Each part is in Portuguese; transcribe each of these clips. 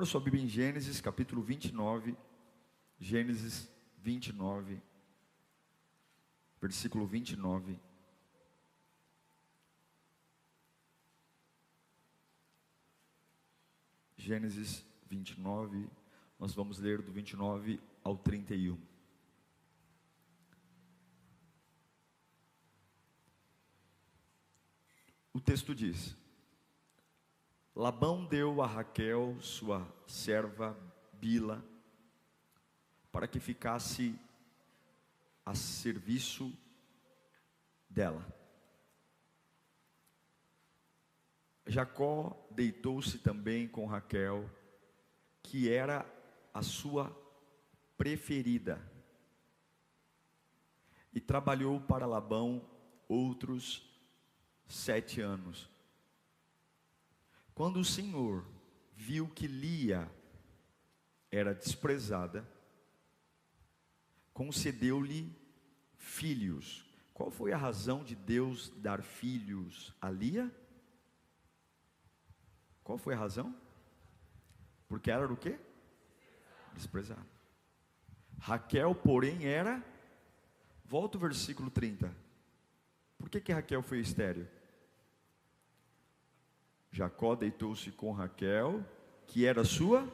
Abra sua Bíblia em Gênesis capítulo 29, Gênesis 29, versículo 29. Gênesis 29, nós vamos ler do 29 ao 31. O texto diz: Labão deu a Raquel, sua serva Bila, para que ficasse a serviço dela. Jacó deitou-se também com Raquel, que era a sua preferida, e trabalhou para Labão outros 7 anos. Quando o Senhor viu que Lia era desprezada, concedeu-lhe filhos. Qual foi a razão de Deus dar filhos a Lia? Qual foi a razão? Porque ela era o quê? Desprezada. Raquel, porém, era... Volta o versículo 30. Por que Raquel foi estéril? Jacó deitou-se com Raquel, que era sua.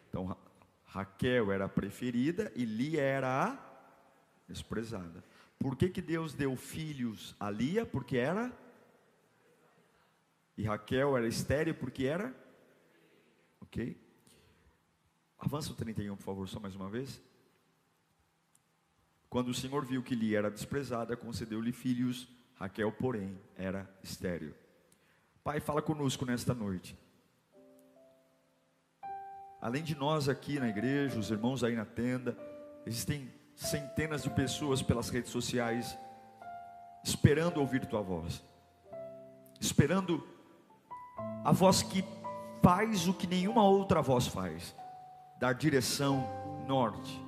Então, Raquel era a preferida e Lia era a desprezada. Por que Deus deu filhos a Lia? Porque era... E Raquel era estéril porque era... Ok? Avança o 31, por favor, só mais uma vez. Quando o Senhor viu que Lia era desprezada, concedeu-lhe filhos. Raquel, porém, era estéril. Pai, fala conosco nesta noite. Além de nós aqui na igreja, os irmãos aí na tenda, existem centenas de pessoas pelas redes sociais esperando ouvir tua voz, esperando a voz que faz o que nenhuma outra voz faz, dar direção, norte.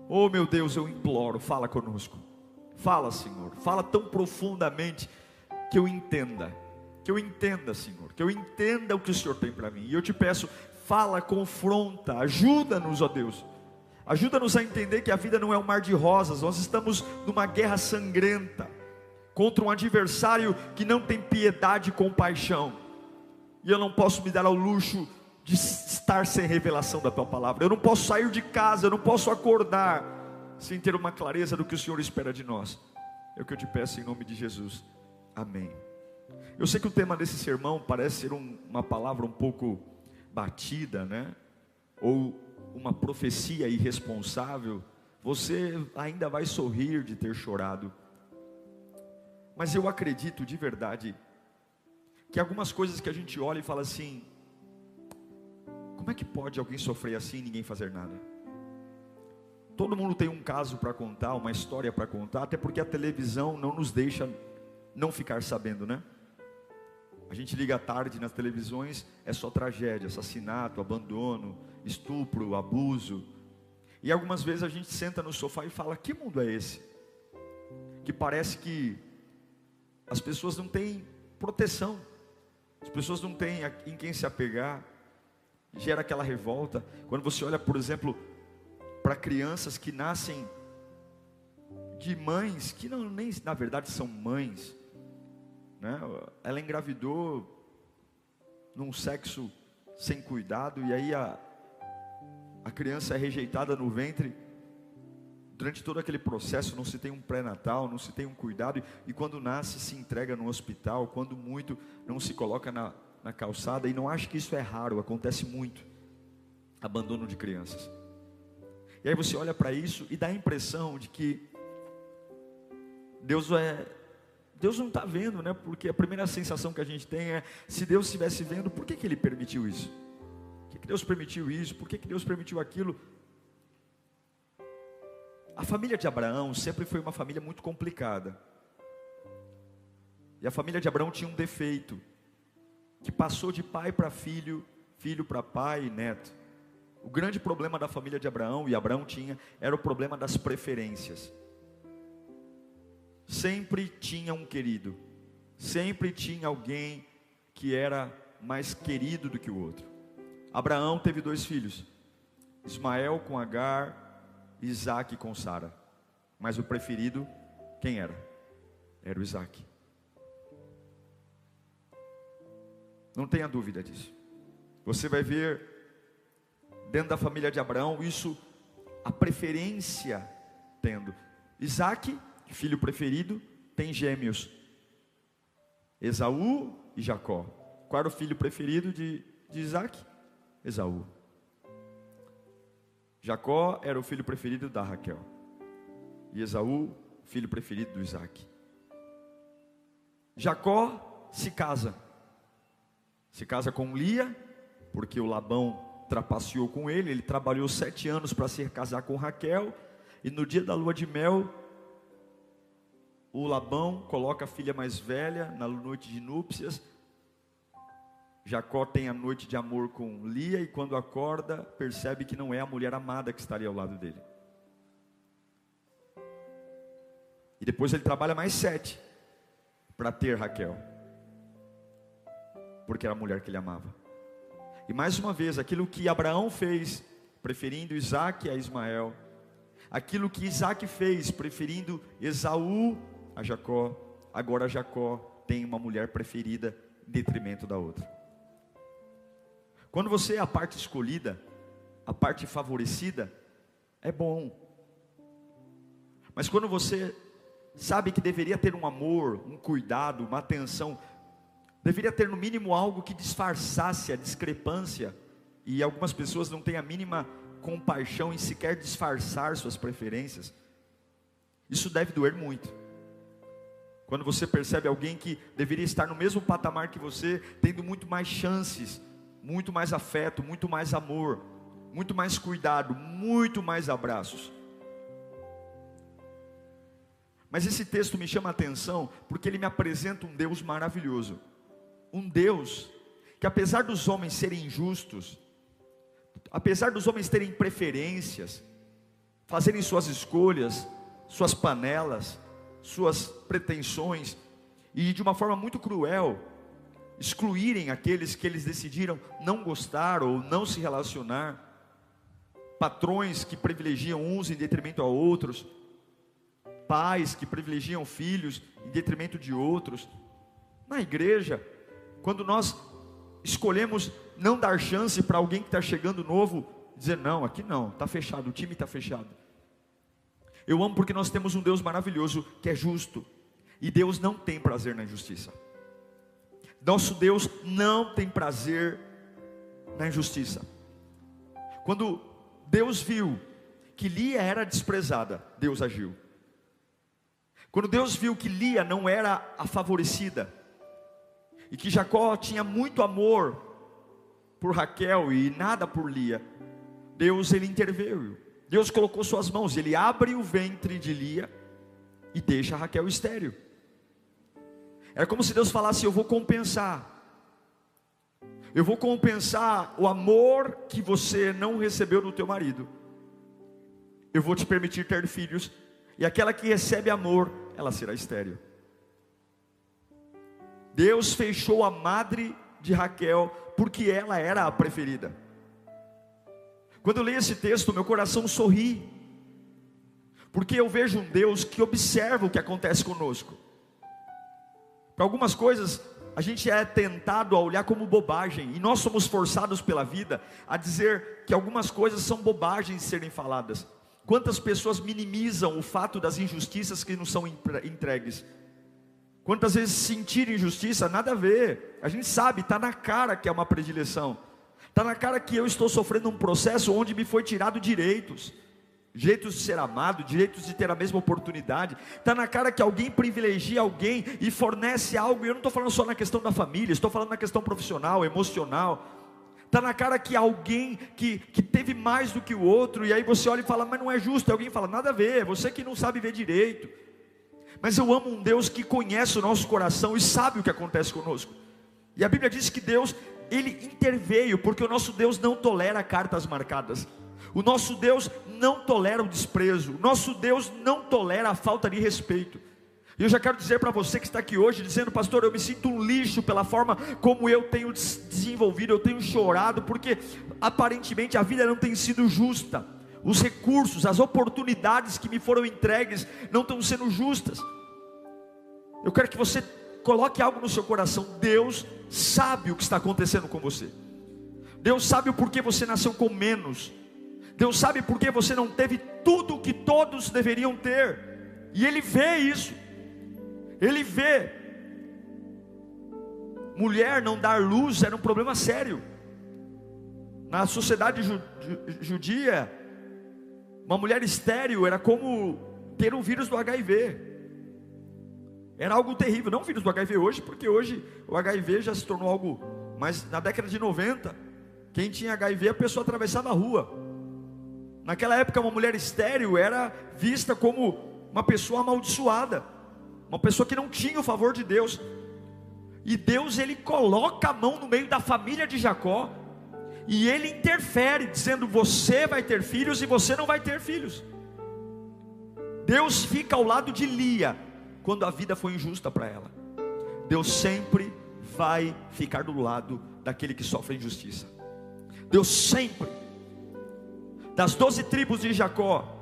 Oh meu Deus, eu imploro, fala conosco. Fala, Senhor, fala tão profundamente que eu entenda, Senhor, que eu entenda o que o Senhor tem para mim. E eu te peço, fala, confronta, ajuda-nos, ó Deus. Ajuda-nos a entender que a vida não é um mar de rosas. Nós estamos numa guerra sangrenta contra um adversário que não tem piedade e compaixão. E eu não posso me dar ao luxo de estar sem revelação da tua palavra. Eu não posso sair de casa, eu não posso acordar sem ter uma clareza do que o Senhor espera de nós. É o que eu te peço em nome de Jesus. Amém. Eu sei que o tema desse sermão parece ser uma palavra um pouco batida, né? Ou uma profecia irresponsável. Você ainda vai sorrir de ter chorado. Mas eu acredito de verdade que algumas coisas que a gente olha e fala assim: como é que pode alguém sofrer assim e ninguém fazer nada? Todo mundo tem um caso para contar, uma história para contar, até porque a televisão não nos deixa não ficar sabendo, né? A gente liga à tarde nas televisões, é só tragédia, assassinato, abandono, estupro, abuso. E algumas vezes a gente senta no sofá e fala: que mundo é esse? Que parece que as pessoas não têm proteção, as pessoas não têm em quem se apegar. Gera aquela revolta. Quando você olha, por exemplo, para crianças que nascem de mães que não, nem na verdade são mães, né? Ela engravidou num sexo sem cuidado, e aí a criança é rejeitada no ventre. Durante todo aquele processo não se tem um pré-natal, não se tem um cuidado, e quando nasce se entrega no hospital, quando muito não se coloca na calçada. E não acho que isso é raro, acontece muito, abandono de crianças. E aí você olha para isso e dá a impressão de que Deus não está vendo, né? Porque a primeira sensação que a gente tem é: se Deus estivesse vendo, por que Ele permitiu isso? Por que Deus permitiu isso? Por que Deus permitiu aquilo? A família de Abraão sempre foi uma família muito complicada. E a família de Abraão tinha um defeito, que passou de pai para filho, filho para pai e neto. O grande problema da família de Abraão, e Abraão tinha, era o problema das preferências. Sempre tinha um querido, sempre tinha alguém que era mais querido do que o outro. Abraão teve 2 filhos, Ismael com Agar, Isaque com Sara. Mas o preferido, quem era? Era o Isaque. Não tenha dúvida disso. Você vai ver dentro da família de Abraão isso, a preferência tendo. Isaque, filho preferido, tem gêmeos, Esaú e Jacó. Qual era o filho preferido de Isaque? Esaú. Jacó era o filho preferido da Raquel, e Esaú, filho preferido do Isaque. Jacó se casa com Lia, porque o Labão trapaceou com ele. Ele trabalhou 7 anos para se casar com Raquel, e no dia da lua de mel, o Labão coloca a filha mais velha na noite de núpcias. Jacó tem a noite de amor com Lia, e quando acorda, percebe que não é a mulher amada que estaria ao lado dele. E depois ele trabalha mais 7 para ter Raquel, porque era a mulher que ele amava. E mais uma vez, aquilo que Abraão fez, preferindo Isaque a Ismael, aquilo que Isaque fez, preferindo Esaú a Jacó, agora Jacó tem uma mulher preferida em detrimento da outra. Quando você é a parte escolhida, a parte favorecida, é bom. Mas quando você sabe que deveria ter um amor, um cuidado, uma atenção, deveria ter no mínimo algo que disfarçasse a discrepância, e algumas pessoas não têm a mínima compaixão em sequer disfarçar suas preferências, isso deve doer muito. Quando você percebe alguém que deveria estar no mesmo patamar que você, tendo muito mais chances, muito mais afeto, muito mais amor, muito mais cuidado, muito mais abraços. Mas esse texto me chama a atenção, porque ele me apresenta um Deus maravilhoso. Um Deus que, apesar dos homens serem injustos, apesar dos homens terem preferências, fazerem suas escolhas, suas panelas, suas pretensões, e de uma forma muito cruel, excluírem aqueles que eles decidiram não gostar ou não se relacionar, patrões que privilegiam uns em detrimento a outros, pais que privilegiam filhos em detrimento de outros. Na igreja, quando nós escolhemos não dar chance para alguém que está chegando novo, dizer não, aqui não, está fechado, o time está fechado. Eu amo porque nós temos um Deus maravilhoso que é justo, e Deus não tem prazer na injustiça. Nosso Deus não tem prazer na injustiça. Quando Deus viu que Lia era desprezada, Deus agiu. Quando Deus viu que Lia não era a favorecida, e que Jacó tinha muito amor por Raquel e nada por Lia, Deus, ele interveio. Deus colocou suas mãos, ele abre o ventre de Lia e deixa Raquel estéril. Era como se Deus falasse: eu vou compensar o amor que você não recebeu do teu marido. Eu vou te permitir ter filhos, e aquela que recebe amor, ela será estéril. Deus fechou a madre de Raquel, porque ela era a preferida. Quando eu leio esse texto, meu coração sorri, porque eu vejo um Deus que observa o que acontece conosco. Para algumas coisas, a gente é tentado a olhar como bobagem, e nós somos forçados pela vida a dizer que algumas coisas são bobagens de serem faladas. Quantas pessoas minimizam o fato das injustiças que nos são entregues? Quantas vezes sentir injustiça, nada a ver. A gente sabe, está na cara que é uma predileção. Está na cara que eu estou sofrendo um processo onde me foi tirado direitos. Direitos de ser amado, direitos de ter a mesma oportunidade. Está na cara que alguém privilegia alguém e fornece algo. E eu não estou falando só na questão da família, estou falando na questão profissional, emocional. Está na cara que alguém que teve mais do que o outro, e aí você olha e fala: mas não é justo. E alguém fala: nada a ver, você que não sabe ver direito. Mas eu amo um Deus que conhece o nosso coração e sabe o que acontece conosco. E a Bíblia diz que Deus, ele interveio, porque o nosso Deus não tolera cartas marcadas. O nosso Deus não tolera o desprezo. O nosso Deus não tolera a falta de respeito. E eu já quero dizer para você que está aqui hoje, dizendo: pastor, eu me sinto um lixo pela forma como eu tenho desenvolvido, eu tenho chorado, porque aparentemente a vida não tem sido justa. Os recursos, as oportunidades que me foram entregues não estão sendo justas. Eu quero que você coloque algo no seu coração: Deus sabe o que está acontecendo com você. Deus sabe o porquê você nasceu com menos. Deus sabe porquê você não teve tudo o que todos deveriam ter. E Ele vê isso. Ele vê. Mulher não dar luz era um problema sério. Na sociedade judia, uma mulher estéril era como ter um vírus do HIV. Era algo terrível. Não o vírus do HIV hoje, porque hoje o HIV já se tornou algo. Mas na década de 90, quem tinha HIV, a pessoa atravessava a rua. Naquela época, uma mulher estéril era vista como uma pessoa amaldiçoada, uma pessoa que não tinha o favor de Deus. E Deus, Ele coloca a mão no meio da família de Jacó, e Ele interfere, dizendo: você vai ter filhos e você não vai ter filhos. Deus fica ao lado de Lia quando a vida foi injusta para ela. Deus sempre vai ficar do lado daquele que sofre injustiça. Deus sempre. Das 12 tribos de Jacó,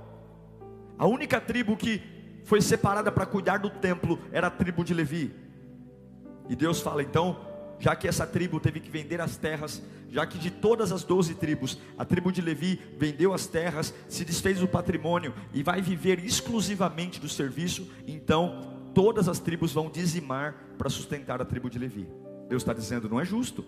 a única tribo que foi separada para cuidar do templo era a tribo de Levi. E Deus fala: então, já que essa tribo teve que vender as terras, já que de todas as 12 tribos, a tribo de Levi vendeu as terras, se desfez do patrimônio e vai viver exclusivamente do serviço, então todas as tribos vão dizimar para sustentar a tribo de Levi. Deus está dizendo: não é justo.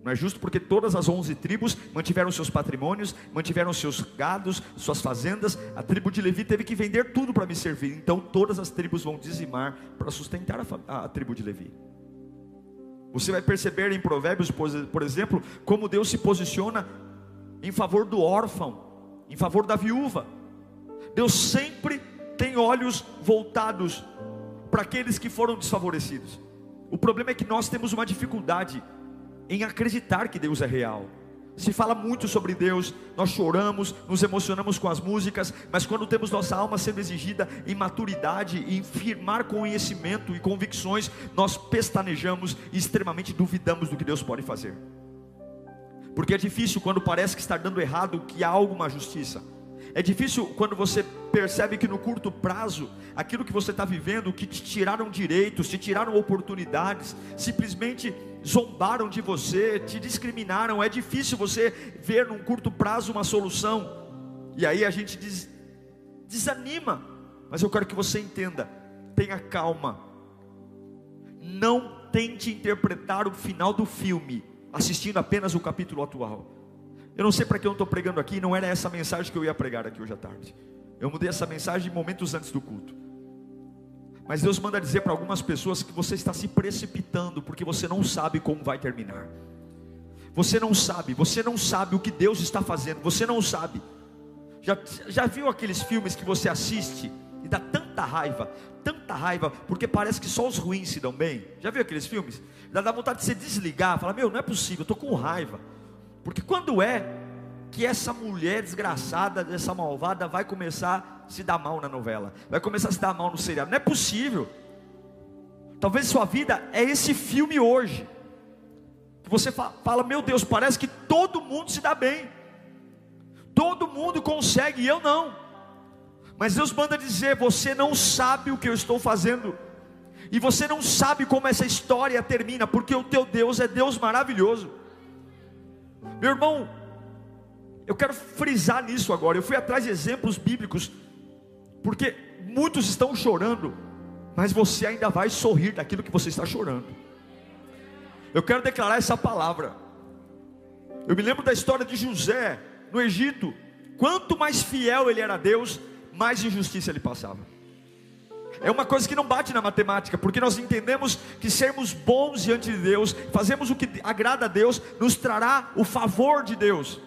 Não é justo, porque todas as 11 tribos mantiveram seus patrimônios, mantiveram seus gados, suas fazendas. A tribo de Levi teve que vender tudo para me servir. Então todas as tribos vão dizimar para sustentar a tribo de Levi. Você vai perceber em Provérbios, por exemplo, como Deus se posiciona em favor do órfão, em favor da viúva. Deus sempre tem olhos voltados para aqueles que foram desfavorecidos. O problema é que nós temos uma dificuldade em acreditar que Deus é real. Se fala muito sobre Deus, nós choramos, nos emocionamos com as músicas, mas quando temos nossa alma sendo exigida em maturidade, em firmar conhecimento e convicções, nós pestanejamos e extremamente duvidamos do que Deus pode fazer. Porque é difícil quando parece que está dando errado, que há alguma justiça. É difícil quando você percebe que no curto prazo, aquilo que você está vivendo, que te tiraram direitos, te tiraram oportunidades, simplesmente zombaram de você, te discriminaram. É difícil você ver num curto prazo uma solução, e aí a gente desanima. Mas eu quero que você entenda: tenha calma, não tente interpretar o final do filme assistindo apenas o capítulo atual. Eu não sei para que eu estou pregando aqui, não era essa mensagem que eu ia pregar aqui hoje à tarde. Eu mudei essa mensagem momentos antes do culto. Mas Deus manda dizer para algumas pessoas que você está se precipitando, porque você não sabe como vai terminar. Você não sabe o que Deus está fazendo, você não sabe. Já viu aqueles filmes que você assiste e dá tanta raiva, porque parece que só os ruins se dão bem? Já viu aqueles filmes? Dá vontade de você desligar, falar: meu, não é possível, eu estou com raiva. Porque quando é que essa mulher desgraçada, essa malvada, vai começar a se dar mal na novela, vai começar a se dar mal no seriado? Não é possível. Talvez sua vida é esse filme hoje, que você fala: meu Deus, parece que todo mundo se dá bem, todo mundo consegue e eu não. Mas Deus manda dizer: você não sabe o que eu estou fazendo, e você não sabe como essa história termina, porque o teu Deus é Deus maravilhoso. Meu irmão, eu quero frisar nisso agora. Eu fui atrás de exemplos bíblicos, porque muitos estão chorando, mas você ainda vai sorrir daquilo que você está chorando. Eu quero declarar essa palavra. Eu me lembro da história de José no Egito. Quanto mais fiel ele era a Deus, mais injustiça ele passava. É uma coisa que não bate na matemática, porque nós entendemos que sermos bons diante de Deus, fazemos o que agrada a Deus, nos trará o favor de Deus.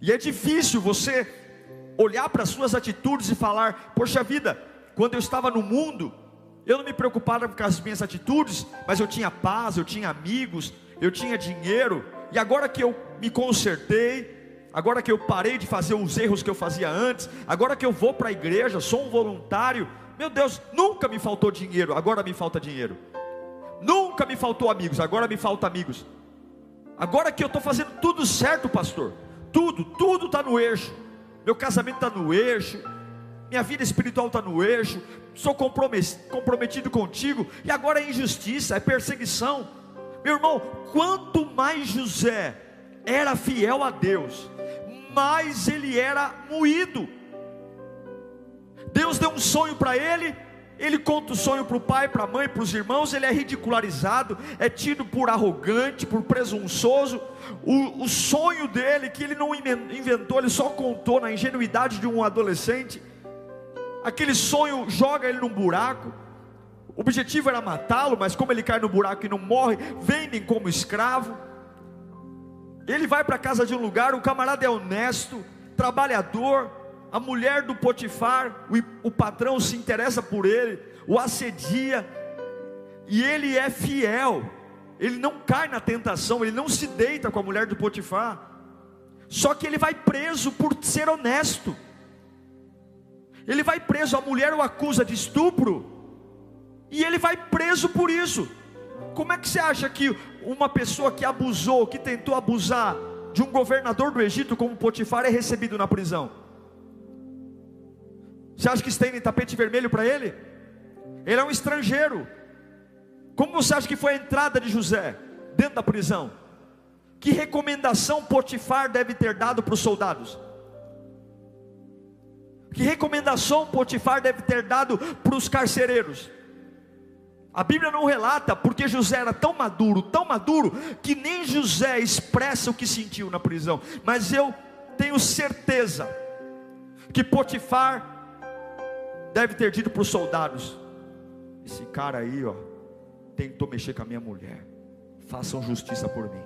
E é difícil você olhar para as suas atitudes e falar: poxa vida, quando eu estava no mundo, eu não me preocupava com as minhas atitudes, mas eu tinha paz, eu tinha amigos, eu tinha dinheiro, e agora que eu me consertei, agora que eu parei de fazer os erros que eu fazia antes, agora que eu vou para a igreja, sou um voluntário, Meu Deus, nunca me faltou dinheiro, agora me falta dinheiro. Nunca me faltou amigos, agora me falta amigos. Agora que eu estou fazendo tudo certo, pastor, tudo está no eixo. Meu casamento está no eixo, minha vida espiritual está no eixo, sou comprometido contigo, e agora é injustiça, é perseguição. Meu irmão, quanto mais José era fiel a Deus, mais ele era moído. Deus deu um sonho para ele, ele conta o sonho para o pai, para a mãe, para os irmãos, ele é ridicularizado, é tido por arrogante, por presunçoso. O sonho dele, que ele não inventou, ele só contou na ingenuidade de um adolescente. Aquele sonho joga ele num buraco. O objetivo era matá-lo, mas como ele cai no buraco e não morre, vendem como escravo. Ele vai para a casa de um lugar, o camarada é honesto, trabalhador. A mulher do Potifar, o patrão se interessa por ele, o assedia, e ele é fiel. Ele não cai na tentação, ele não se deita com a mulher do Potifar. Só que ele vai preso por ser honesto. Ele vai preso, a mulher o acusa de estupro, e ele vai preso por isso. Como é que você acha que uma pessoa que abusou, que tentou abusar de um governador do Egito como Potifar é recebido na prisão? Você acha que estendem tapete vermelho para ele? Ele é um estrangeiro. Como você acha que foi a entrada de José dentro da prisão? Que recomendação Potifar deve ter dado para os soldados? Que recomendação Potifar deve ter dado para os carcereiros? A Bíblia não relata, porque José era tão maduro, que nem José expressa o que sentiu na prisão. Mas eu tenho certeza que Potifar deve ter dito para os soldados: esse cara aí, ó, tentou mexer com a minha mulher, façam justiça por mim.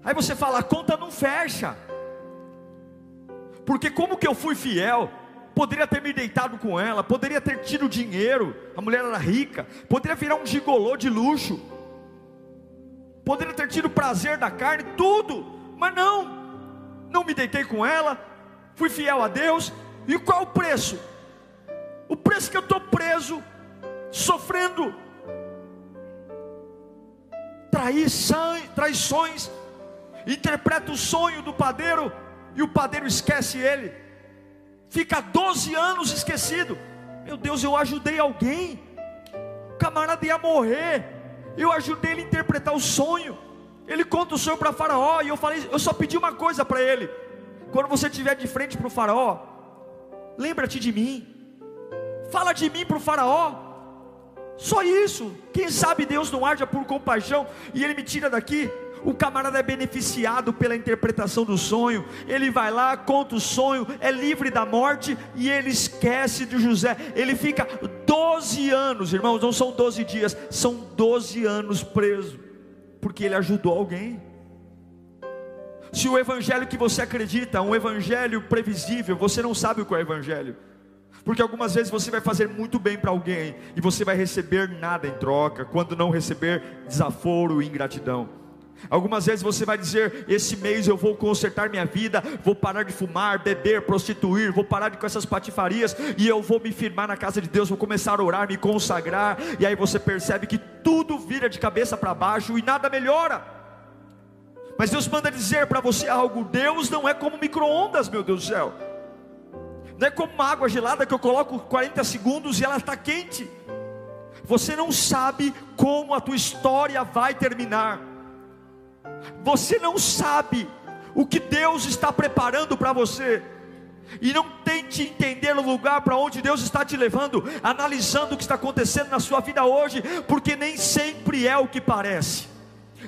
Aí você fala, a conta não fecha, porque como que eu fui fiel? Poderia ter me deitado com ela, poderia ter tido dinheiro, a mulher era rica, poderia virar um gigolô de luxo, poderia ter tido prazer da carne, tudo, mas não me deitei com ela, fui fiel a Deus. E qual o preço? O preço que eu estou preso, sofrendo traições, interpreta o sonho do padeiro, e o padeiro esquece ele, fica 12 anos esquecido. Meu Deus, eu ajudei alguém, o camarada ia morrer, eu ajudei ele a interpretar o sonho. Ele conta o sonho para Faraó, e eu só pedi uma coisa para ele: quando você estiver de frente para o Faraó, lembra-te de mim, fala de mim para o Faraó, só isso. Quem sabe Deus não haja por compaixão e ele me tira daqui. O camarada é beneficiado pela interpretação do sonho, ele vai lá, conta o sonho, é livre da morte, e ele esquece de José. Ele fica 12 anos, irmãos, não são 12 dias, são 12 anos preso, porque ele ajudou alguém. Se o evangelho que você acredita é um evangelho previsível, você não sabe o que é o evangelho, porque algumas vezes você vai fazer muito bem para alguém, e você vai receber nada em troca, quando não receber, desaforo e ingratidão. Algumas vezes você vai dizer: esse mês eu vou consertar minha vida, vou parar de fumar, beber, prostituir, vou parar com essas patifarias, e eu vou me firmar na casa de Deus, vou começar a orar, me consagrar, e aí você percebe que tudo vira de cabeça para baixo e nada melhora. Mas Deus manda dizer para você algo: Deus não é como micro-ondas, meu Deus do céu, não é como uma água gelada que eu coloco 40 segundos e ela está quente. Você não sabe como a tua história vai terminar, você não sabe o que Deus está preparando para você, e não tente entender o lugar para onde Deus está te levando, analisando o que está acontecendo na sua vida hoje, porque nem sempre é o que parece.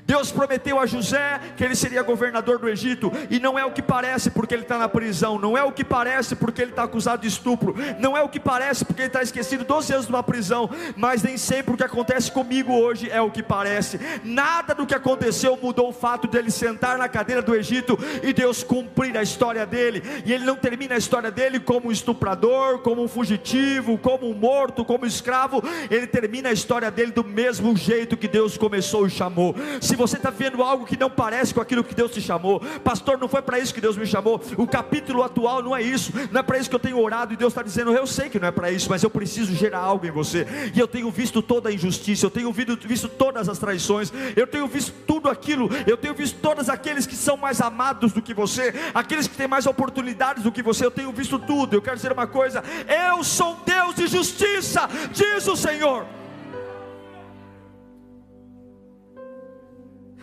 Deus prometeu a José que ele seria governador do Egito, e não é o que parece porque ele está na prisão, não é o que parece porque ele está acusado de estupro, não é o que parece porque ele está esquecido 12 anos numa prisão. Mas nem sempre o que acontece comigo hoje é o que parece. Nada do que aconteceu mudou o fato de ele sentar na cadeira do Egito e Deus cumprir a história dele. E ele não termina a história dele como um estuprador, como um fugitivo, como um morto, como um escravo. Ele termina a história dele do mesmo jeito que Deus começou e chamou. Se você está vendo algo que não parece com aquilo que Deus te chamou, pastor, não foi para isso que Deus me chamou. O capítulo atual não é isso, não é para isso que eu tenho orado. E Deus está dizendo, eu sei que não é para isso, mas eu preciso gerar algo em você. E eu tenho visto toda a injustiça, eu tenho visto todas as traições, eu tenho visto tudo aquilo, eu tenho visto todos aqueles que são mais amados do que você, aqueles que têm mais oportunidades do que você, eu tenho visto tudo. Eu quero dizer uma coisa: eu sou Deus de justiça, diz o Senhor.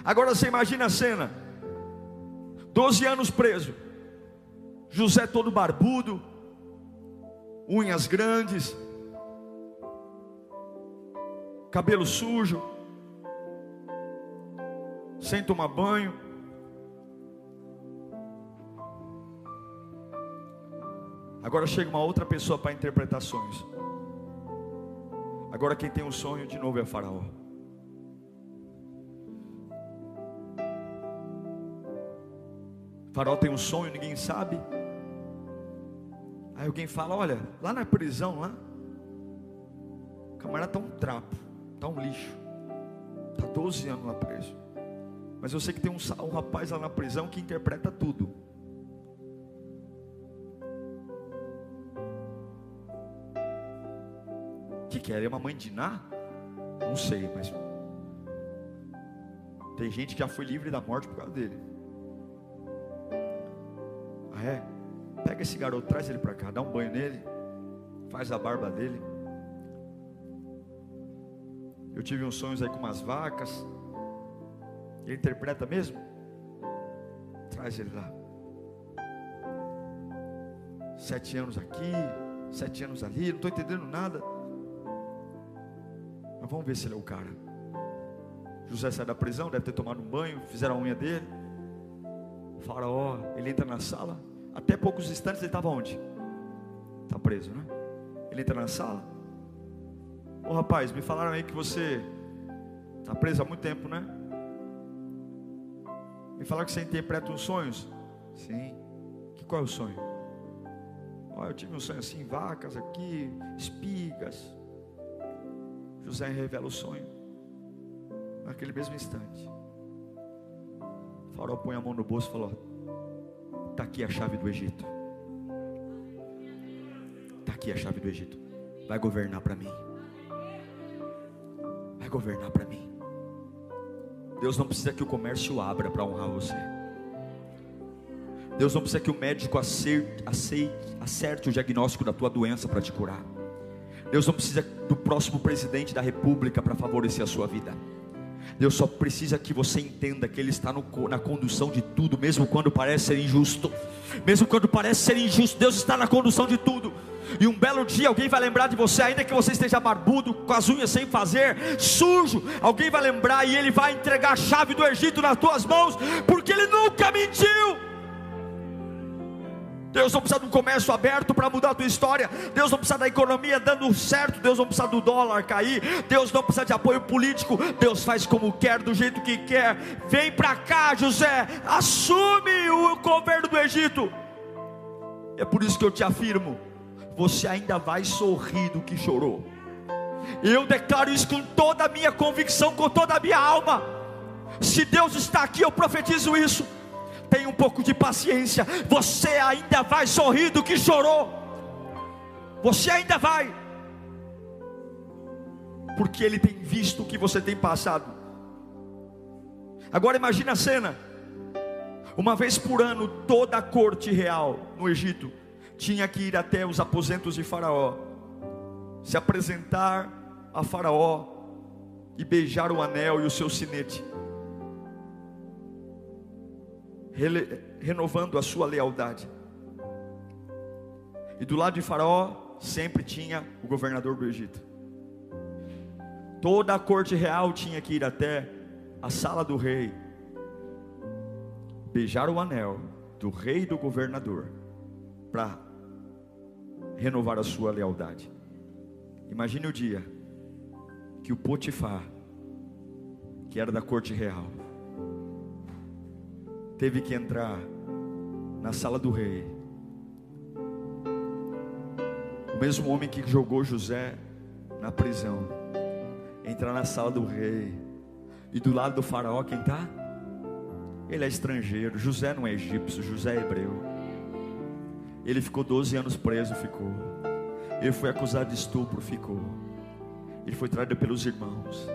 Agora você imagina a cena: 12 anos preso, José todo barbudo, unhas grandes, cabelo sujo, sem tomar banho. Agora chega uma outra pessoa para interpretar sonhos. Agora quem tem um sonho de novo é Faraó. Faraó tem um sonho, ninguém sabe. Aí alguém fala: olha, lá na prisão, lá, o camarada está um trapo, está um lixo, está 12 anos lá preso. Mas eu sei que tem um rapaz lá na prisão que interpreta tudo. O que é? Ele é uma mãe de Ná? Não sei, mas tem gente que já foi livre da morte por causa dele. Ah é? Pega esse garoto, traz ele para cá, dá um banho nele, faz a barba dele. Eu tive uns sonhos aí com umas vacas. Ele interpreta mesmo? Traz ele lá. 7 anos aqui, 7 anos ali, não estou entendendo nada. Mas vamos ver se ele é o cara. José sai da prisão, deve ter tomado um banho, fizeram a unha dele. O Faraó, ele entra na sala. Até poucos instantes ele estava onde? Está preso, né? Ele entra na sala. Ô rapaz, me falaram aí que você está preso há muito tempo, né? Me falaram que você interpreta uns sonhos. Sim. Qual é o sonho? Eu tive um sonho assim, vacas aqui, espigas. José revela o sonho. Naquele mesmo instante, o Faraó põe a mão no bolso e falou: está aqui a chave do Egito. Está aqui a chave do Egito. Vai governar para mim. Vai governar para mim. Deus não precisa que o comércio abra para honrar você. Deus não precisa que o médico acerte o diagnóstico da tua doença para te curar. Deus não precisa do próximo presidente da república para favorecer a sua vida. Deus só precisa que você entenda que Ele está na condução de tudo, mesmo quando parece ser injusto. Mesmo quando parece ser injusto, Deus está na condução de tudo. E um belo dia alguém vai lembrar de você, ainda que você esteja barbudo, com as unhas sem fazer, sujo. Alguém vai lembrar e Ele vai entregar a chave do Egito nas tuas mãos, porque Ele nunca mentiu. Deus não precisa de um comércio aberto para mudar a tua história. Deus não precisa da economia dando certo. Deus não precisa do dólar cair. Deus não precisa de apoio político. Deus faz como quer, do jeito que quer. Vem para cá, José, assume o governo do Egito. É por isso que eu te afirmo: você ainda vai sorrir do que chorou. Eu declaro isso com toda a minha convicção, com toda a minha alma. Se Deus está aqui, eu profetizo isso. Tenha um pouco de paciência. Você ainda vai sorrir do que chorou. Você ainda vai. Porque Ele tem visto o que você tem passado. Agora imagine a cena. Uma vez por ano, toda a corte real no Egito tinha que ir até os aposentos de Faraó, se apresentar a Faraó e beijar o anel e o seu sinete, renovando a sua lealdade. E do lado de Faraó sempre tinha o governador do Egito. Toda a corte real tinha que ir até a sala do rei, beijar o anel do rei e do governador, para renovar a sua lealdade. Imagine o dia que o Potifar, que era da corte real, teve que entrar na sala do rei. O mesmo homem que jogou José na prisão, entrar na sala do rei E do lado do faraó quem está? Ele é estrangeiro. José não é egípcio, José é hebreu. Ele ficou 12 anos preso, ficou. Ele foi acusado de estupro, ficou. Ele foi traído pelos irmãos.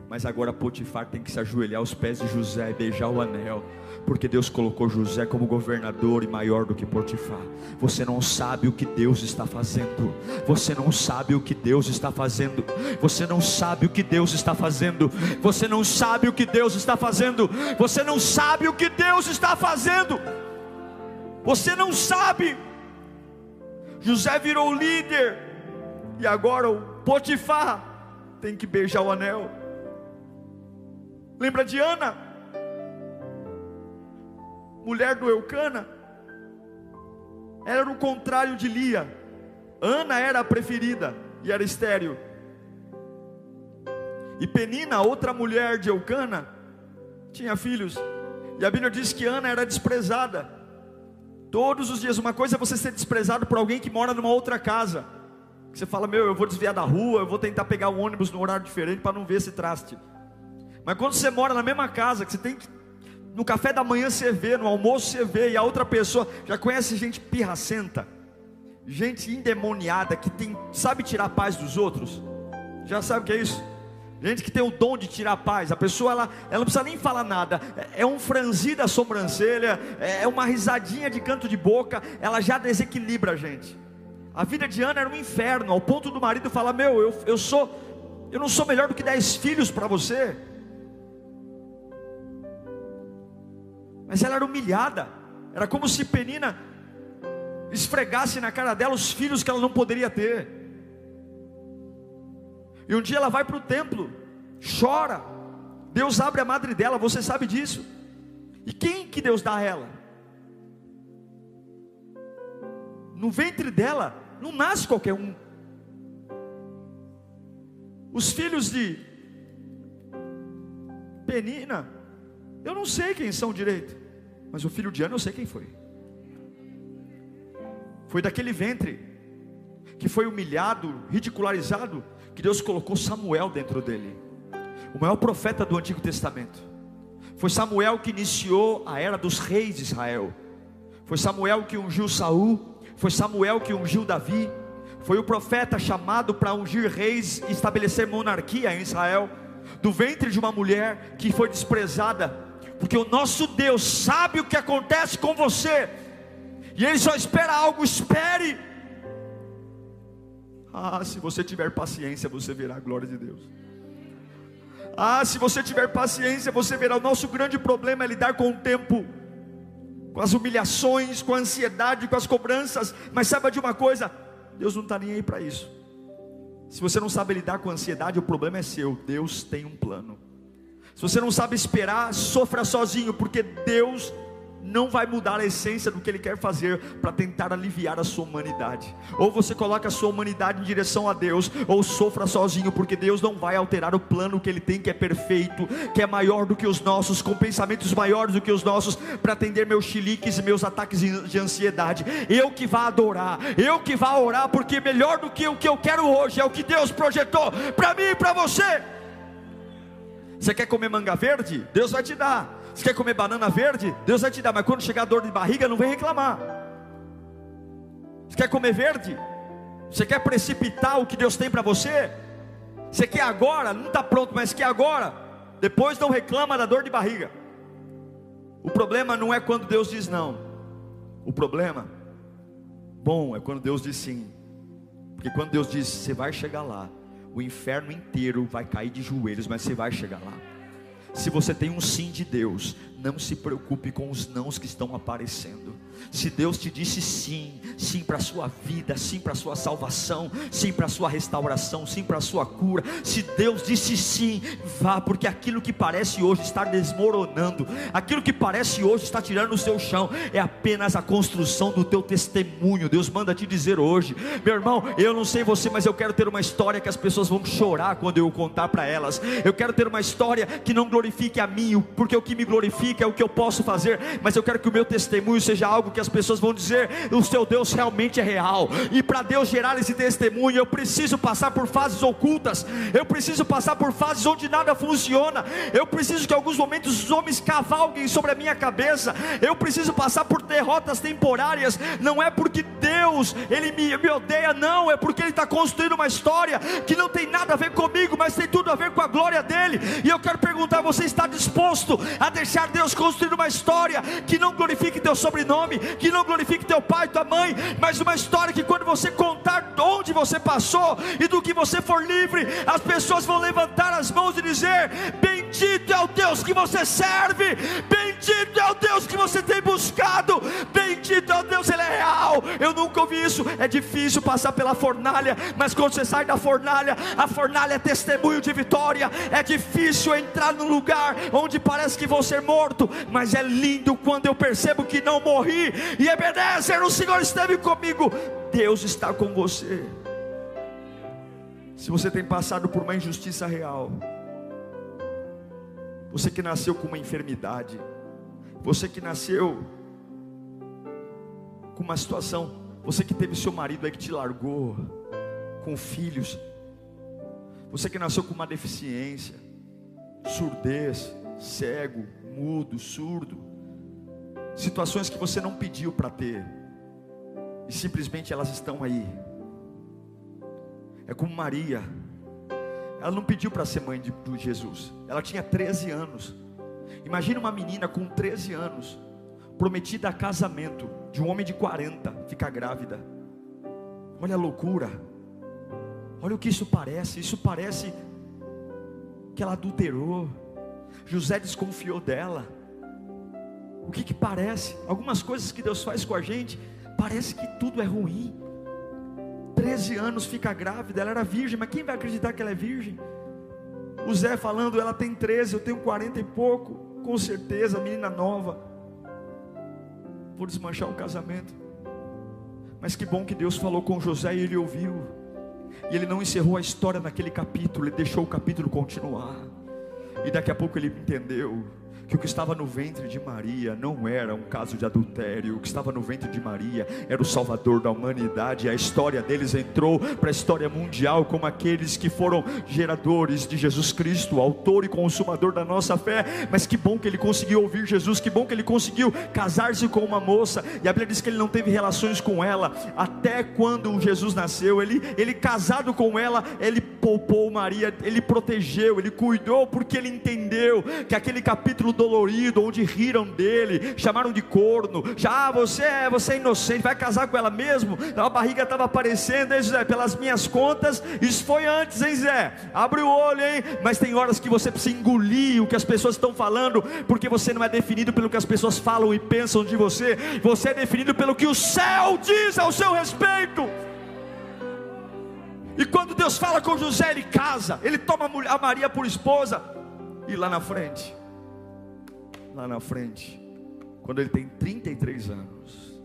Mas agora Potifar tem que se ajoelhar aos pés de José e beijar o anel, porque Deus colocou José como governador e maior do que Potifar. Você não sabe o que Deus está fazendo. Você não sabe o que Deus está fazendo. Você não sabe o que Deus está fazendo. Você não sabe o que Deus está fazendo. Você não sabe o que Deus está fazendo. Você não sabe. José virou líder, e agora o Potifar tem que beijar o anel. Lembra de Ana, mulher do Eucana? Era o contrário de Lia. Ana era a preferida e era estéril. E Penina, outra mulher de Eucana, tinha filhos. E a Bíblia diz que Ana era desprezada. Todos os dias, uma coisa é você ser desprezado por alguém que mora numa outra casa. Você fala, eu vou desviar da rua, eu vou tentar pegar um ônibus no horário diferente para não ver esse traste. Mas quando você mora na mesma casa, que você tem que, no café da manhã você vê, no almoço você vê, e a outra pessoa, já conhece gente pirracenta, gente endemoniada, que sabe tirar a paz dos outros? Já sabe o que é isso? Gente que tem o dom de tirar a paz. A pessoa ela não precisa nem falar nada, é um franzir da sobrancelha, é uma risadinha de canto de boca, ela já desequilibra a gente. A vida de Ana era um inferno, ao ponto do marido falar, eu não sou melhor do que 10 filhos para você. Mas ela era humilhada. Era como se Penina esfregasse na cara dela os filhos que ela não poderia ter. E um dia ela vai para o templo, chora. Deus abre a madre dela, você sabe disso. E quem que Deus dá a ela? No ventre dela não nasce qualquer um. Os filhos de Penina, eu não sei quem são direito, mas o filho de Ana eu sei quem foi. Foi daquele ventre que foi humilhado, ridicularizado, que Deus colocou Samuel dentro dele, o maior profeta do Antigo Testamento. Foi Samuel que iniciou a era dos reis de Israel. Foi Samuel que ungiu Saul. Foi Samuel que ungiu Davi. Foi o profeta chamado para ungir reis e estabelecer monarquia em Israel, do ventre de uma mulher que foi desprezada. Porque o nosso Deus sabe o que acontece com você, e Ele só espera algo. Espere. Se você tiver paciência, você verá a glória de Deus. Se você tiver paciência, você verá. O nosso grande problema é lidar com o tempo, com as humilhações, com a ansiedade, com as cobranças. Mas saiba de uma coisa, Deus não está nem aí para isso. Se você não sabe lidar com a ansiedade, o problema é seu. Deus tem um plano. Se você não sabe esperar, sofra sozinho, porque Deus não vai mudar a essência do que Ele quer fazer para tentar aliviar a sua humanidade. Ou você coloca a sua humanidade em direção a Deus, ou sofra sozinho, porque Deus não vai alterar o plano que Ele tem, que é perfeito, que é maior do que os nossos, com pensamentos maiores do que os nossos, para atender meus chiliques e meus ataques de ansiedade. Eu que vá adorar, eu que vá orar, porque melhor do que o que eu quero hoje é o que Deus projetou para mim e para você. Você quer comer manga verde? Deus vai te dar. Você quer comer banana verde? Deus vai te dar. Mas quando chegar a dor de barriga, não vem reclamar. Você quer comer verde? Você quer precipitar o que Deus tem para você? Você quer agora? Não está pronto, mas quer agora. Depois não reclama da dor de barriga. O problema não é quando Deus diz não. O problema bom é quando Deus diz sim. Porque quando Deus diz, você vai chegar lá, o inferno inteiro vai cair de joelhos, mas você vai chegar lá. Se você tem um sim de Deus, não se preocupe com os nãos que estão aparecendo. Se Deus te disse sim, sim para a sua vida, sim para a sua salvação, sim para a sua restauração, sim para a sua cura. Se Deus disse sim, vá, porque aquilo que parece hoje estar desmoronando, aquilo que parece hoje estar tirando o seu chão, é apenas a construção do teu testemunho. Deus manda te dizer hoje, meu irmão, eu não sei você, mas eu quero ter uma história que as pessoas vão chorar quando eu contar para elas. Eu quero ter uma história que não glorifique a mim, porque o que me glorifica glorifica, é o que eu posso fazer, mas eu quero que o meu testemunho seja algo que as pessoas vão dizer: o seu Deus realmente é real. E para Deus gerar esse testemunho, eu preciso passar por fases ocultas, eu preciso passar por fases onde nada funciona, eu preciso que em alguns momentos os homens cavalguem sobre a minha cabeça, eu preciso passar por derrotas temporárias. Não é porque Deus Ele me odeia, não, é porque Ele está construindo uma história que não tem nada a ver comigo, mas tem tudo a ver com a glória dEle. E eu quero perguntar: você está disposto a deixar Deus construir uma história que não glorifique teu sobrenome, que não glorifique teu pai, tua mãe, mas uma história que quando você contar onde você passou e do que você for livre, as pessoas vão levantar as mãos e dizer: bendito é o Deus que você serve, bendito é o Deus que você tem buscado, bendito é o Deus, Ele é real. Eu nunca ouvi isso. É difícil passar pela fornalha, mas quando você sai da fornalha, a fornalha é testemunho de vitória. É difícil entrar num lugar onde parece que vou ser morto, mas é lindo quando eu percebo que não morri. E Ebenezer, o Senhor esteve comigo. Deus está com você. Se você tem passado por uma injustiça real, você que nasceu com uma enfermidade, você que nasceu com uma situação, você que teve seu marido aí que te largou, com filhos, você que nasceu com uma deficiência, surdez, cego, mudo, surdo, situações que você não pediu para ter, e simplesmente elas estão aí. É como Maria, ela não pediu para ser mãe de Jesus, ela tinha 13 anos, imagina uma menina com 13 anos, prometida a casamento, de um homem de 40, ficar grávida. Olha a loucura, olha o que isso parece que ela adulterou. José desconfiou dela. O que parece? Algumas coisas que Deus faz com a gente, parece que tudo é ruim. 13 anos, fica grávida, ela era virgem, mas quem vai acreditar que ela é virgem? O Zé falando: ela tem 13, eu tenho 40 e pouco, com certeza, menina nova, vou desmanchar o casamento. Mas que bom que Deus falou com José e ele ouviu, e ele não encerrou a história naquele capítulo, ele deixou o capítulo continuar. E daqui a pouco ele entendeu que o que estava no ventre de Maria não era um caso de adultério. O que estava no ventre de Maria era o Salvador da humanidade. A história deles entrou para a história mundial como aqueles que foram geradores de Jesus Cristo, autor e consumador da nossa fé. Mas que bom que ele conseguiu ouvir Jesus, que bom que ele conseguiu casar-se com uma moça. E a Bíblia diz que ele não teve relações com ela até quando Jesus nasceu. Ele casado com ela, ele poupou Maria, ele protegeu, ele cuidou, porque ele entendeu que aquele capítulo dolorido, onde riram dele, chamaram de corno, já você é inocente, vai casar com ela mesmo, a barriga estava aparecendo, hein, Zé? Pelas minhas contas, isso foi antes, hein, Zé? Abre o olho, hein? Mas tem horas que você precisa engolir o que as pessoas estão falando, porque você não é definido pelo que as pessoas falam e pensam de você, você é definido pelo que o céu diz ao seu respeito. E quando Deus fala com José, ele casa, ele toma a Maria por esposa, e lá na frente, quando ele tem 33 anos,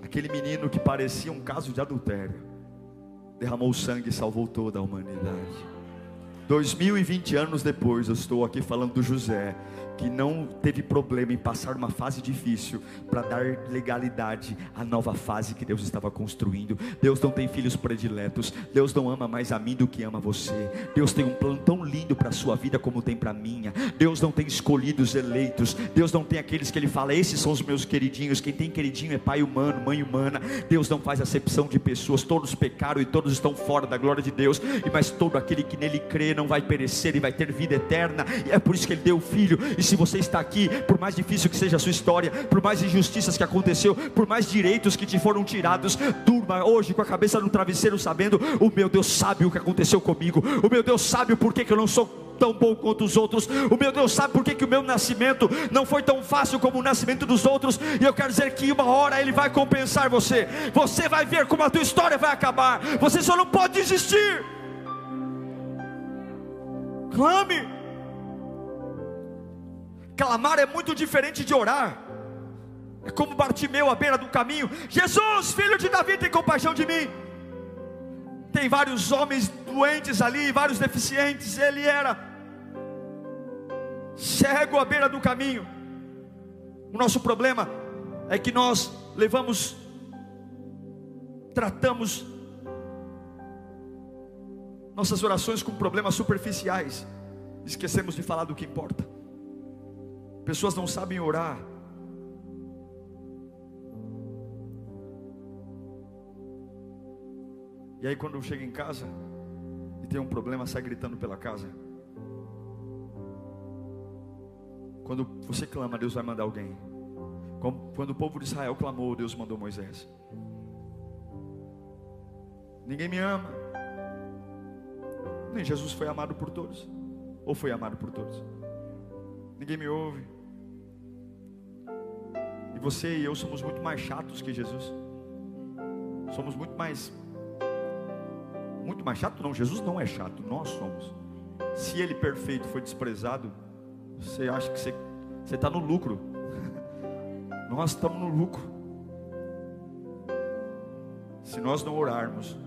aquele menino que parecia um caso de adultério, derramou sangue e salvou toda a humanidade. 2020 anos depois, eu estou aqui falando do José, que não teve problema em passar uma fase difícil para dar legalidade à nova fase que Deus estava construindo. Deus não tem filhos prediletos, Deus não ama mais a mim do que ama você. Deus tem um plano tão lindo para a sua vida como tem para a minha. Deus não tem escolhidos, eleitos. Deus não tem aqueles que Ele fala: esses são os meus queridinhos. Quem tem queridinho é pai humano, mãe humana. Deus não faz acepção de pessoas, todos pecaram e todos estão fora da glória de Deus, mas todo aquele que nele crê não vai perecer e vai ter vida eterna. E é por isso que Ele deu o Filho. E se você está aqui, por mais difícil que seja a sua história, por mais injustiças que aconteceu, por mais direitos que te foram tirados, durma hoje com a cabeça no travesseiro sabendo: o meu Deus sabe o que aconteceu comigo, o meu Deus sabe o porquê que eu não sou tão bom quanto os outros, o meu Deus sabe porquê que o meu nascimento não foi tão fácil como o nascimento dos outros. E eu quero dizer que uma hora Ele vai compensar você. Você vai ver como a tua história vai acabar. Você só não pode desistir. Clame. Clamar é muito diferente de orar. É como Bartimeu à beira do caminho: Jesus, filho de Davi, tem compaixão de mim. Tem vários homens doentes ali, vários deficientes. Ele era cego à beira do caminho. O nosso problema é que nós tratamos nossas orações com problemas superficiais, esquecemos de falar do que importa. Pessoas não sabem orar. E aí quando chega em casa e tem um problema, sai gritando pela casa. Quando você clama, Deus vai mandar alguém. Quando o povo de Israel clamou, Deus mandou Moisés. Ninguém me ama. Nem Jesus foi amado por todos. Ou foi amado por todos? Ninguém me ouve. E você e eu somos muito mais chatos que Jesus. Somos muito mais chato não, Jesus não é chato, nós somos. Se ele perfeito foi desprezado, você acha que você está no lucro. Nós estamos no lucro. Se nós não orarmos.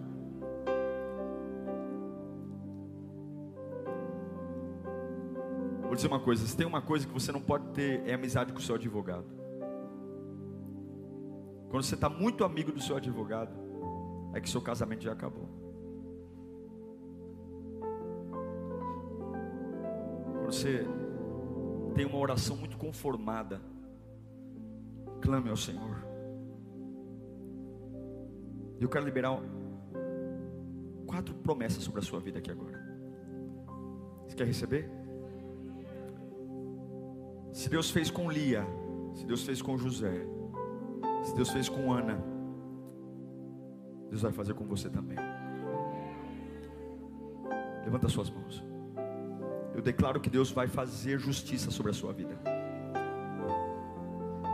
Vou dizer uma coisa, se tem uma coisa que você não pode ter, é amizade com o seu advogado. Quando você está muito amigo do seu advogado, é que seu casamento já acabou. Quando você tem uma oração muito conformada, clame ao Senhor. Eu quero liberar 4 promessas sobre a sua vida aqui agora. Você quer receber? Se Deus fez com Lia, se Deus fez com José, se Deus fez com Ana, Deus vai fazer com você também. Levanta as suas mãos. Eu declaro que Deus vai fazer justiça sobre a sua vida,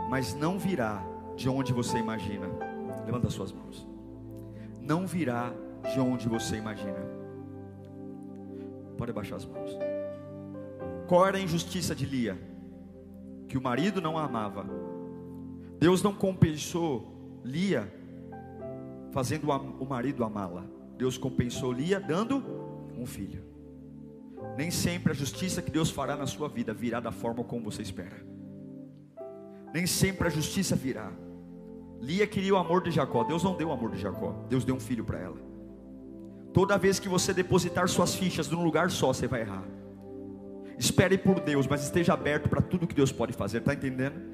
mas não virá de onde você imagina. Levanta as suas mãos. Não virá de onde você imagina. Pode abaixar as mãos. Qual era a injustiça de Lia? Que o marido não a amava. Deus não compensou Lia fazendo o marido amá-la. Deus compensou Lia dando um filho. Nem sempre a justiça que Deus fará na sua vida virá da forma como você espera. Nem sempre a justiça virá. Lia queria o amor de Jacó. Deus não deu o amor de Jacó. Deus deu um filho para ela. Toda vez que você depositar suas fichas num lugar só, você vai errar. Espere por Deus, mas esteja aberto para tudo que Deus pode fazer. Está entendendo?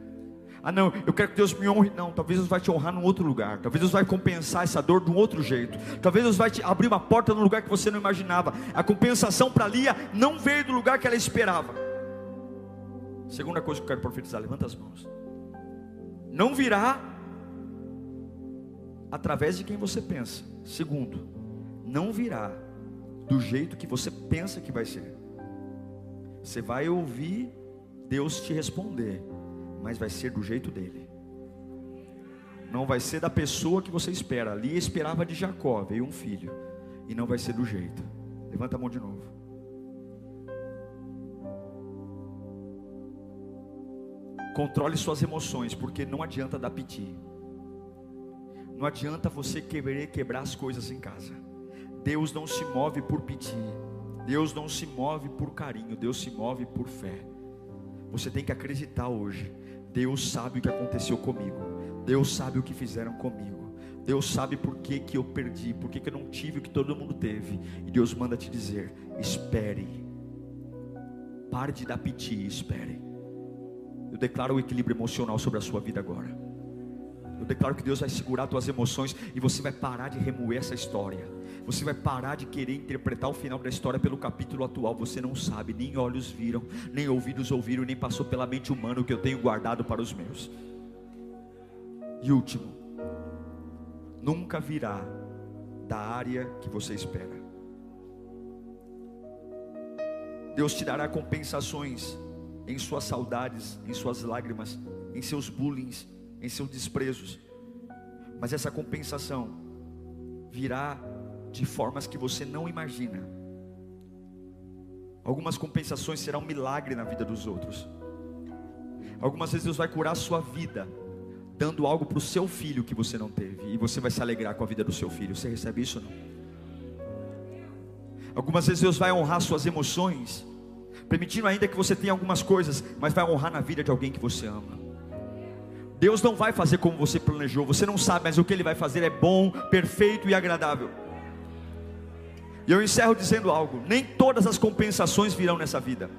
Ah não, eu quero que Deus me honre. Não, talvez Deus vai te honrar num outro lugar. Talvez Deus vai compensar essa dor de um outro jeito. Talvez Deus vai te abrir uma porta num lugar que você não imaginava. A compensação para Lia não veio do lugar que ela esperava. Segunda coisa que eu quero profetizar, levanta as mãos. Não virá através de quem você pensa. Segundo, não virá do jeito que você pensa que vai ser. Você vai ouvir Deus te responder, mas vai ser do jeito dele. Não vai ser da pessoa que você espera. Lia esperava de Jacó, veio um filho. E não vai ser do jeito. Levanta a mão de novo. Controle suas emoções, porque não adianta dar piti. Não adianta você querer quebrar as coisas em casa. Deus não se move por piti. Deus não se move por carinho. Deus se move por fé. Você tem que acreditar hoje. Deus sabe o que aconteceu comigo. Deus sabe o que fizeram comigo. Deus sabe por que eu perdi, por que eu não tive o que todo mundo teve. E Deus manda te dizer: espere. Pare de dar piti e espere. Eu declaro o equilíbrio emocional sobre a sua vida agora. Eu declaro que Deus vai segurar as tuas emoções e você vai parar de remoer essa história. Você vai parar de querer interpretar o final da história pelo capítulo atual. Você não sabe, nem olhos viram, nem ouvidos ouviram, nem passou pela mente humana o que eu tenho guardado para os meus. E último, nunca virá da área que você espera. Deus te dará compensações em suas saudades, em suas lágrimas, em seus bullying, em seus desprezos. Mas essa compensação virá de formas que você não imagina. Algumas compensações serão um milagre na vida dos outros. Algumas vezes Deus vai curar a sua vida, dando algo para o seu filho que você não teve, e você vai se alegrar com a vida do seu filho. Você recebe isso ou não? Algumas vezes Deus vai honrar suas emoções, permitindo ainda que você tenha algumas coisas, mas vai honrar na vida de alguém que você ama. Deus não vai fazer como você planejou, você não sabe, mas o que Ele vai fazer é bom, perfeito e agradável. E eu encerro dizendo algo: nem todas as compensações virão nessa vida.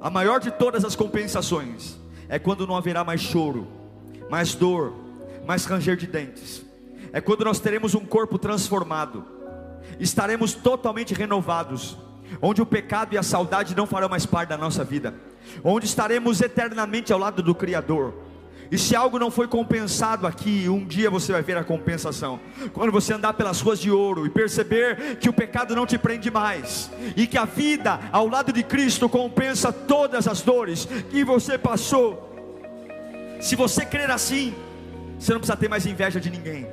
A maior de todas as compensações é quando não haverá mais choro, mais dor, mais ranger de dentes. É quando nós teremos um corpo transformado, estaremos totalmente renovados, onde o pecado e a saudade não farão mais parte da nossa vida, onde estaremos eternamente ao lado do Criador. E se algo não foi compensado aqui, um dia você vai ver a compensação. Quando você andar pelas ruas de ouro e perceber que o pecado não te prende mais, e que a vida ao lado de Cristo compensa todas as dores que você passou. Se você crer assim, você não precisa ter mais inveja de ninguém.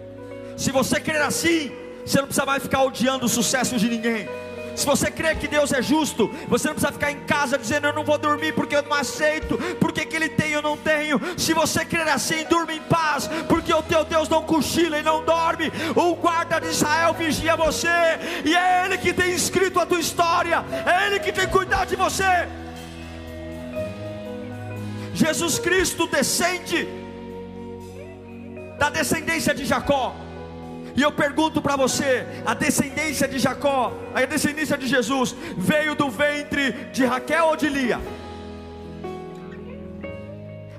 Se você crer assim, você não precisa mais ficar odiando o sucesso de ninguém. Se você crer que Deus é justo, você não precisa ficar em casa dizendo: eu não vou dormir porque eu não aceito, porque que Ele tem e eu não tenho. Se você crer assim, durma em paz, porque o teu Deus não cochila e não dorme. O guarda de Israel vigia você, e é Ele que tem escrito a tua história, é Ele que tem cuidado de você. Jesus Cristo descende da descendência de Jacó. E eu pergunto para você: a descendência de Jacó, a descendência de Jesus, veio do ventre de Raquel ou de Lia?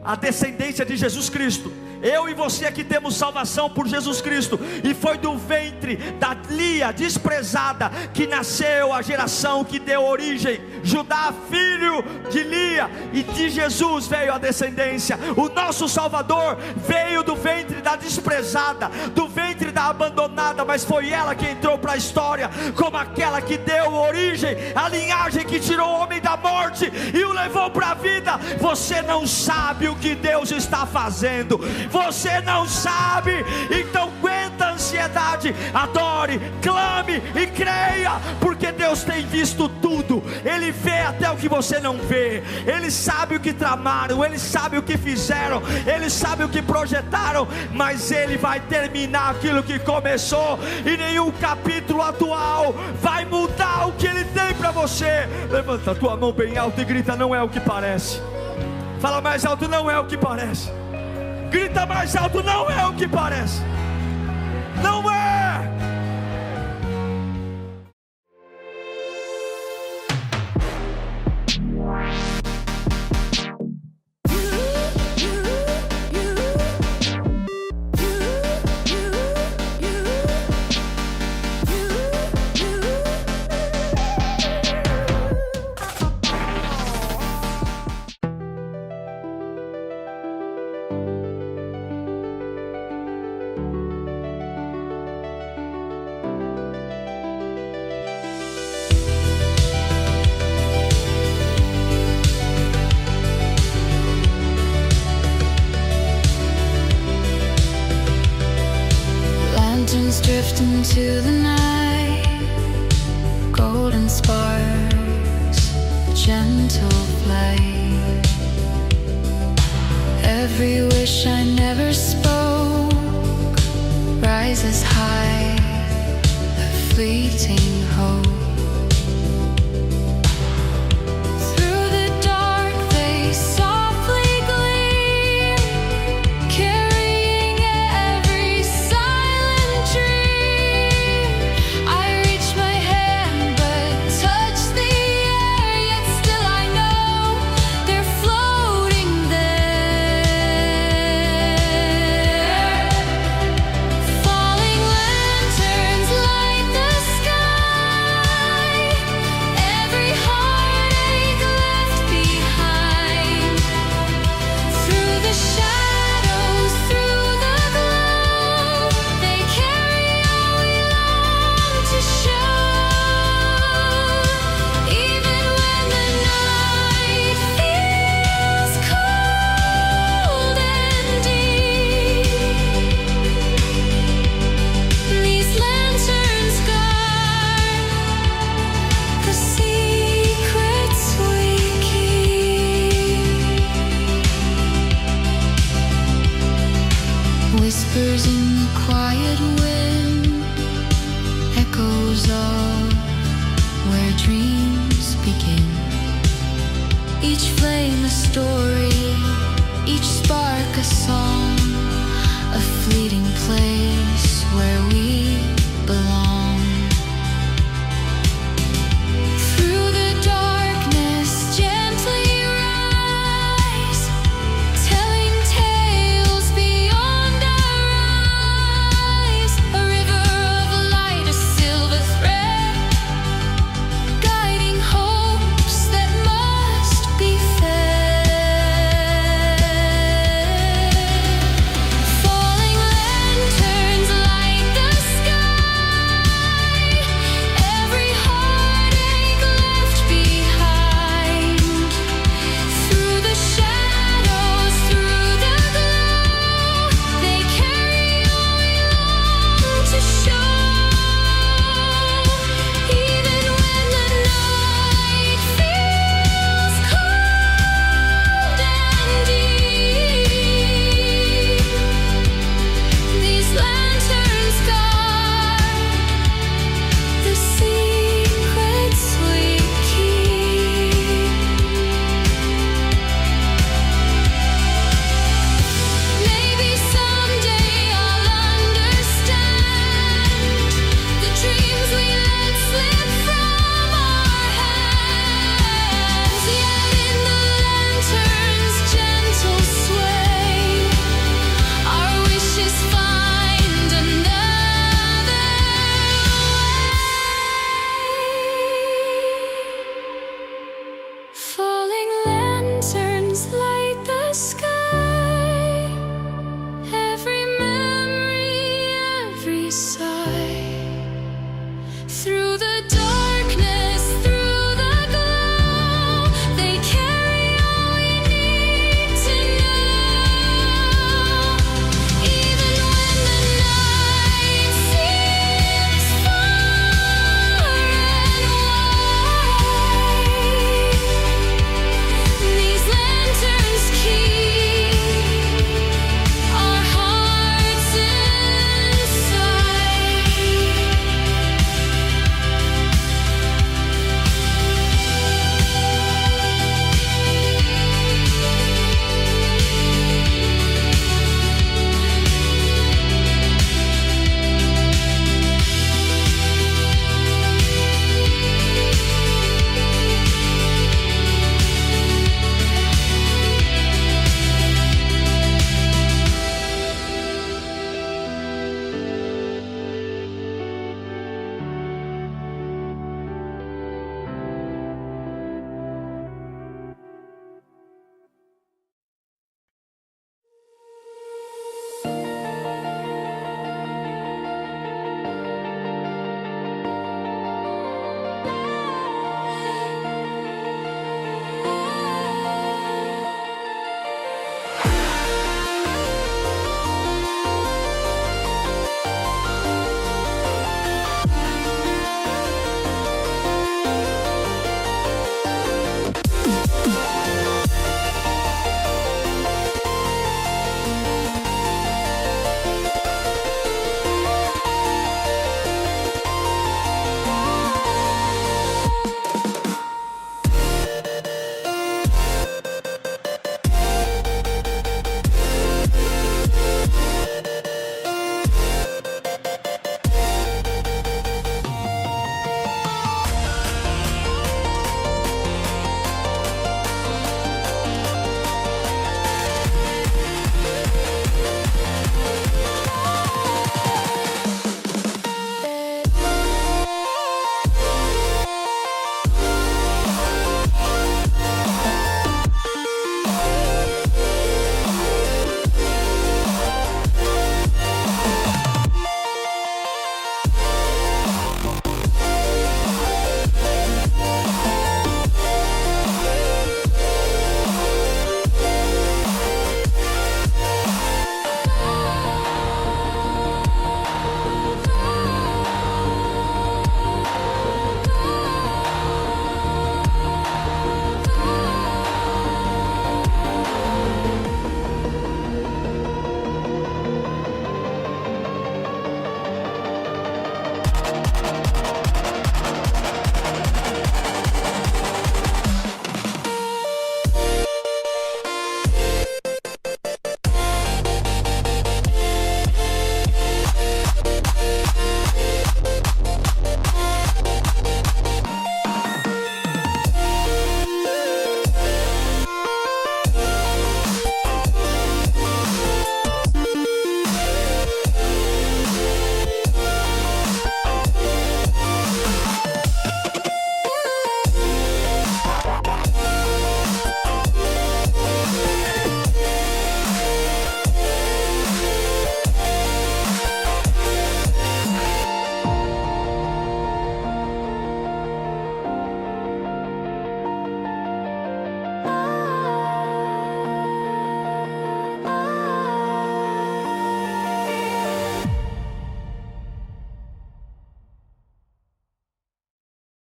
A descendência de Jesus Cristo, eu e você aqui temos salvação por Jesus Cristo, e foi do ventre da Lia desprezada que nasceu a geração que deu origem. Judá, filho de Lia, e de Jesus veio a descendência. O nosso Salvador veio do ventre da desprezada, do ventre da abandonada, mas foi ela que entrou para a história como aquela que deu origem, a linhagem que tirou o homem da morte e o levou para a vida. Você não sabe o que Deus está fazendo, você não sabe, então aguenta a ansiedade, adore, clame e creia, porque Deus tem visto tudo. Ele vê até o que você não vê, Ele sabe o que tramaram, Ele sabe o que fizeram, Ele sabe o que projetaram, mas Ele vai terminar aquilo que começou, e nenhum capítulo atual vai mudar o que Ele tem para você. Levanta a tua mão bem alto e grita: não é o que parece. Fala mais alto: não é o que parece. Grita mais alto: não é o que parece. Não é. Drift into the night, golden sparks, gentle flight. Every wish I never spoke rises high, a fleeting hope. Whispers in the quiet wind, echoes of where dreams begin. each flame a story, each spark a song.